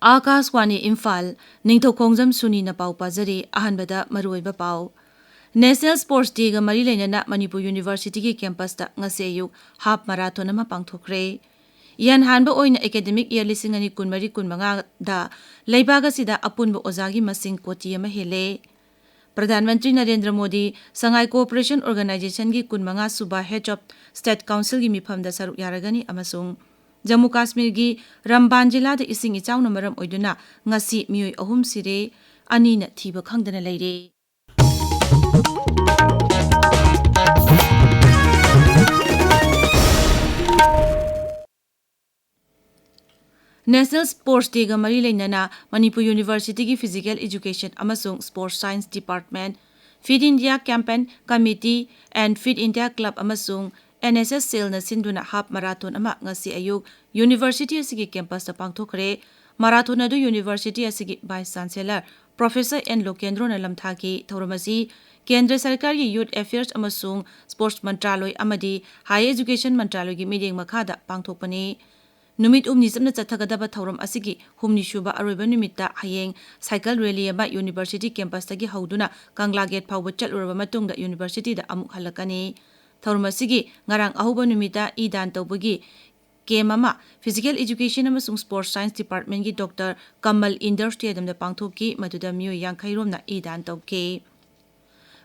Akashwani Imphal, Ningthoukhongjam Suni na pau pazari ahanbada maruoiba pau. National Sports Day ga mari lainana Manipuri University ki campus ta ngase ayuk half marathon ama pangthokre. Yan hanba oina academic year lisingani kunmari kunmanga da leibaga sida apunba ozagi masing koti ama hele. Pradhan Mantri Narendra Modi Sangai Cooperation Organization ki kunmanga suba Head of State Council ki mifam da saruk yaragani amasung Jammu Kashmir gi Ramban jila da ising ichaw na maram oiduna ngasi miyoi ahum sire ani na thiba khangdana leire. National Sports Day ga mari lainana Manipuri University ki Physical Education amasung Sports Science Department, Fit India Campaign Committee and Fit India Club amasung NSS Sale na sinduna half marathon ama ngasi ayuk University asigi campus ta pangthokre. Marathon adu University asigi Vice Chancellor Professor N. Lokendro na lamthaki thauramasi Kendra Sarkar ki Youth Affairs amasung Sports Mantraloy amadi Higher Education Mantraloy ki meeting makhada pangthokpani. Numit umni samna chathagadaba thauram asigi humni shuba aroiba numitta hayeng cycle rally ama University campus tagi hauduna Kangla Gate phawba chatluraba matungda University da amuk halakani. Thauram asigi ngarang ahuba numita idan tawbagi Kemama Physical Education amasung Sports Science Department ki Dr. Kamal Indoor Stadium da pangthoki maduda miyoi yankhairom na idan tawke.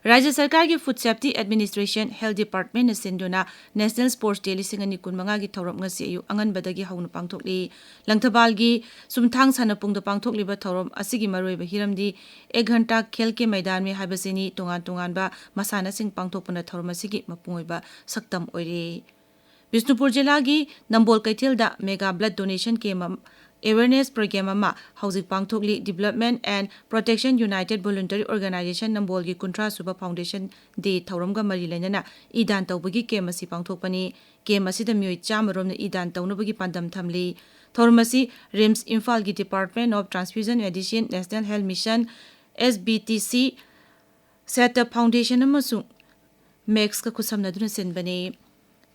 Rajya Sarkar ki Food Safety Administration Health Department na sinduna National Sports Day lisingani kunmanga gi thauram ngasi ayu angan badagi hauna pangthokli langthabal gi sumthang sanapung da pangthokli ba thauram asigi maroi ba hiramdi 1 ghanta khel ke maidan me habasini tongan tongan ba masana sing pangthokpana thauram asigi mapungoi ba saktam oire. Bisnupur jila gi Nambol Kaithel da mega blood donation ke awareness program ama housing pangthokli Development and Protection United Voluntary Organization Nambol gi Kuntra Suba Foundation de thauramga mari lainana idan tawbagi kemasi pangthokpani kemasi da miyoi chamarom na idan tawnabagi pandam thamli thauramasi RIMS Imphal gi Department of Transfusion Medicine National Health Mission SBTC Setup Foundation amasung Max ka kusamna duna senbani.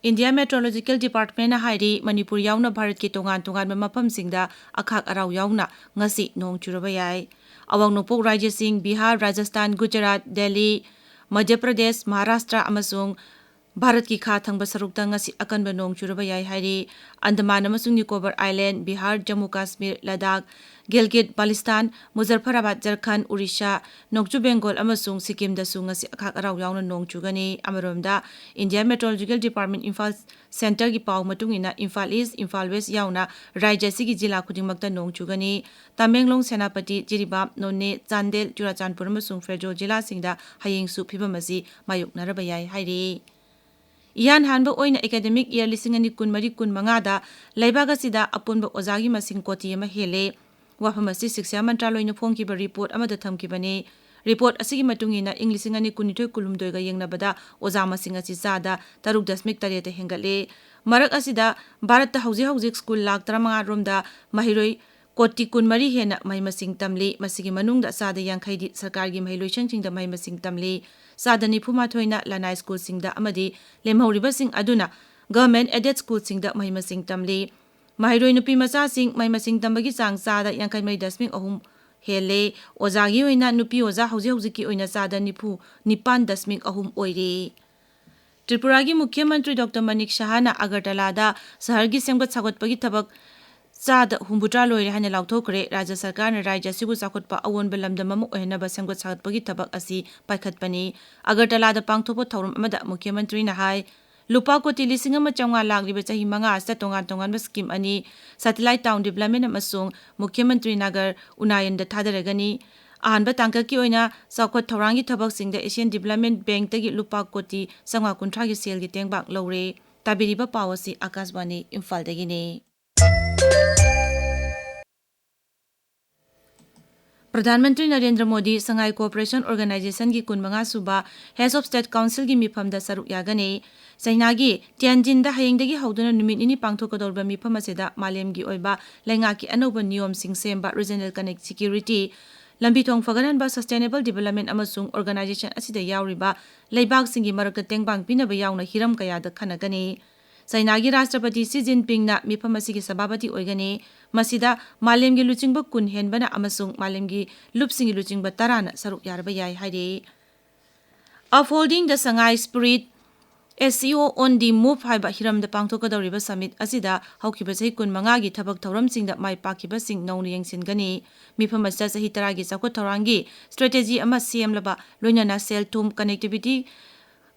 India Meteorological Department na hairi Manipur yauna Bharat ki tongan mafam singda akhak arau yauna ngasi nong churaba yai. Awang nopok Rajya Singh, Bihar, Rajasthan, Gujarat, Delhi, Madhya Pradesh, Maharashtra amasung Bharat ki kha thangba sarukta ngasi akanba nong churaba yai hairi. Andaman amasung Nicobar Island, Bihar, Jammu Kashmir, Ladakh, Gilgit, Baltistan, Muzaffarabad, Jharkhand, Odisha, Nokchu Bengal amasung Sikkim da su ngasi akhak arau yauna nong chugani. Amaromda India Meteorological Department Imphal Center ki pau matungina Imphal East, Imphal West yauna Rajya sigi jila khudingmakta nong chugani. Tamenglong, Senapati, Jiribam, Nonne, Chandel, Churachandpur amasung Ferjo jila singda hayeng su phibamasi mayoknaraba yai hairi. Iyan hanba oina academic year lisingani kunmari kunmanga da leibaga sida apunba ozagi masing koti ama hele. Wafamasi Siksya Mantraloy na phongkiba report amada thamkibani. Report asigi matungina Inglisingani kunithoy kulumdoi ga yengnabada oza masing asi chada 3.3 hengatle. Marak asida Bharat hauzik school lak 35 romda mahiroi koti kunmari hena mai masing tamli masigi manungda sada yankhaidi sarkar gi mahiloi singda mai masing tamli sada nifuma thoina lanai school singda amadi lemhauriba sing aduna government aided school singda mai masing tamli. Mahiroi nupi macha sing mai masing tambagi chang sada yankai mai dasming ahum hele ozagi oina nupi oza hauzik ki oina sada nipu nipan dasming ahum oire. Tripura gi Mukhya Mantri Dr. Manik Shahana Agartala da sahar gi semgat sagotpagi thabak chada humbutra loire hana lauthokre. Rajya Sarkar na Rajya sibu chakotpa awon belamdam ama ohenaba semgat sagatpagi thabak asi paikhatpani. Agartala da pangthopa thauram amada Mukhya Mantri na hai Lupa koti lising ama changwa lagriba chahi manga asta tongan ba scheme ani satellite town development amasung Mukhya Mantri Nagar Unayan da thadaragani. Ahanba tangka ki oina saukot thaurangi thabak singda Asian Development Bank tagi lupa koti sangwa kuntra gi sel gi tengbak lore. Tabiriba pawasi Akashwani Imphal dagini. Pradhan Mantri Narendra Modi Sangai Cooperation Organization ki kunmanga suba Heads of State Council ki mifam da saruk yagani. Sainagi Tianjin da hayengdagi hauduna numit ini pangthokadorba mifam aseda malem gi oiba lenga ki anoba niyom sing semba regional connect security lambi thong faganan ba sustainable development amasung organization asida yauriba leibak singi marakta tengbang pinaba yauna hiram kaya da khanagani. Chainagi Rashtrapati Xi Jinpingna mifam asigi sababati oigani masida malemgi luchingba kun henbana amasung malemgi lupsingi luchingba tarana saruk yarba yai hairi. Upholding the Shanghai Spirit SEO on the Move haiba hiramda pangthokadawriba summit asida haukiba chahi kun mangagi thabak thauramsingda mai pakiba sing nauni yengsingani mifam asida chahi taragi chakot thaurangi strategy ama semlaba loinana sel thum connectivity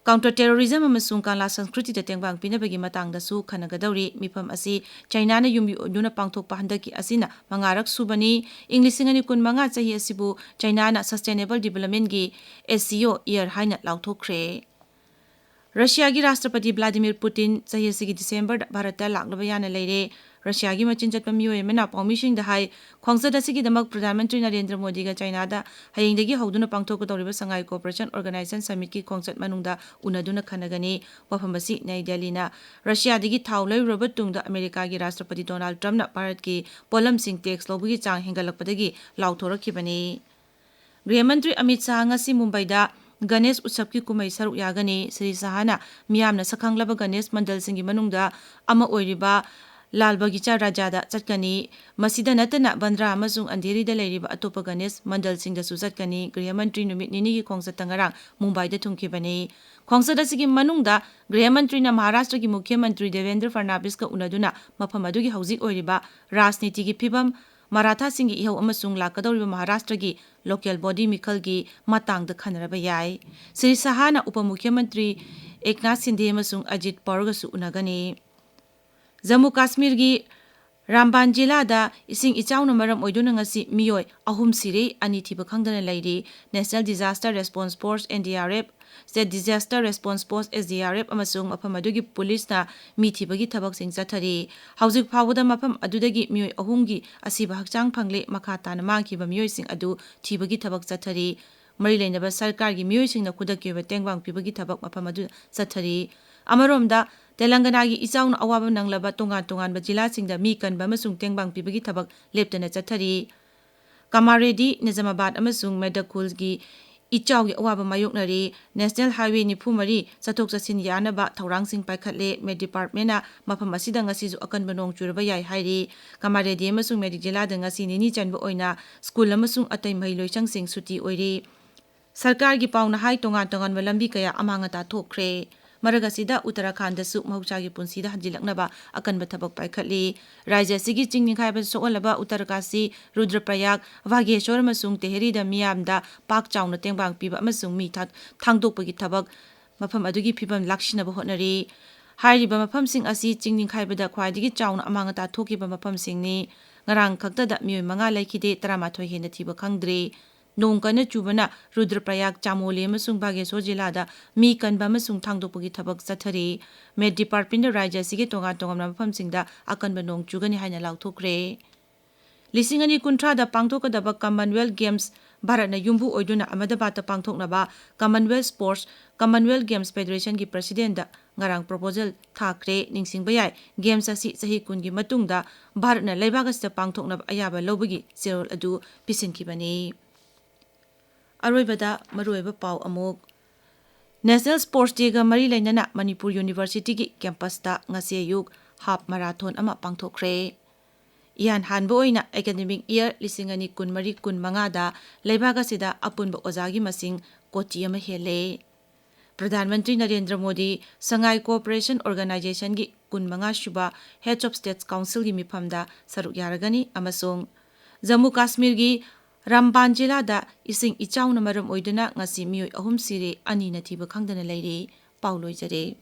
counter terrorism amasung kanla sanskriti da tengbang pinabagi matangda su khanagadawri mifam asi China na yumbi oduna pangthokpa handaki asina mangarak subani inglisingani kun manga chahi asibu China na sustainable development gi SEO year haina lauthokre. Russia gi Rashtrapati Vladimir Putin chahi sigi December Bharata laklaba yana leire Russia gi machin chatpa miyoy mena pawmising da hai khongsa da sigi damak Pradhan Mantri Narendra Modi ga China da hayeng dagi hauduna pangthok tawriba Shanghai Cooperation Organization Summit ki khongsat manungda unaduna khanagani wafambasi Nai Delhi na Russia dagi thaulai roba tungda America gi Rashtrapati Donald Trump na Bharat ki polam sing tax lobugi chang hengalakpadagi lauthorakibani. Griha Mantri Amit Shah ngasi Mumbai da Ganesh Utsav ki kumai saruk yagani Sri Sahana miyamna sakhanglaba Ganesh Mandal singi manungda ama oiriba Lal Bagicha Rajada chatkani masida natana Bandra amasung Andheri da leiriba atopa Ganesh Mandal singda su chatkani Griha Mantri numit nini ki khongsat tangarang Mumbai da thungkibani. Khongsat asigi manungda Griha Mantri na Maharashtra ki Mukhya Mantri Devendra Fadnavis ka unaduna mafam adugi hauzik oiriba rajniti ki phibam Maratha singi ihau amasung lakadawriba Maharashtra gi local body mikal gi matangda khanaraba yai. Sri Sahana Upamukya Mantri Eknath Shinde amasung Ajit Pawar su unagani. Jammu Kashmir gi Ramban Jilla da ising ichauna maram oiduna ngasi miyoy ahum sire ani thiba khangdana leiri National Disaster Response Force NDRF State Disaster Response Force SDRF amasung mafam adugi police na mi thibagi thabak sing chathari hauzik phawada mafam adudagi miyoy ahumgi asiba hakchang phangle makha tana mangkhiba miyoy sing adu thibagi thabak chathari mari leinaba sarkar gi miyoy sing na khudakiba tengbang pibagi thabak mafam adu chathari. Amaromda Telangana gi ichauna awaba nanglaba tongan ba jila singda mi kanba amasung tengbang pibagi thabak leptana chathari. Kamaredi Nizamabad amasung Medakul gi ichaw gi awaba mayoknari National Highway Nifumari chathok chasin yanaba thaurangsing paikhatle Med Department na mafam asida ngasi ju akanba nong churaba yai hairi. Kamaredi amasung Medik Jilla da ngasi nini chanba oina school amasung atai mahiloisang sing suti oiri. Sarkar gi pauna hai tongan ba lambi kaya amangata thokre. Maragasida Uttarakhand da su mahusagi punsida hanjilaknaba akanba thabak paikhatli. Rajya sigi chingninghaiba sokalaba Uttarakasi Rudraprayag Vageshwar amasung Tehri da miyamda pak chauna tengbang piba amasung mi thangdokpagi thabak mafam adugi phibam lakshinaba hotnari. Hairiba mafamsing asi chingninghaiba khwaidagi chauna amangata thokiba mafamsingni. Ngarang khaktada miyoy manga laikhide 13 hena thiba khangdre. Nong kana chubana Rudraprayag Chamole amasung Bageshwar Jilla da mi kanba amasung thangdokpagi thabak chathari. Med Department da Rajya sige tongan mafamsingda akanba nong chugani haina lauthokre. Lisingani kuntra da pangthokadaba Commonwealth Games Bharatna yumbu oiduna Ahmedabad da pangthoknaba Commonwealth Games Federation gi President da ngarang proposal thakre ningsingba yai games asi chahi kun gi matungda Bharatna leibagasta pangthoknaba ayaba lobagi serol adu pisinkibani. Aroibada maruiba pau amuk National Sports Day ga mari lainana Manipur University gi campus ta ngasi ayuk half marathon ama pangthokre. Iyan hanbo oina academic year 2015 da leibaga sida apunba ozagi masing koti ama hele. Pradhan Mantri Narendra Modi Shanghai Cooperation Organization gi 15 shuba Heads of States Council gi mifamda saruk yaragani amasung Jammu Kashmir gi Ramban Jilla da ising ichauna maram oiduna ngasi miyoy ahum sire ani na thiba khangdana leire pauloi jare.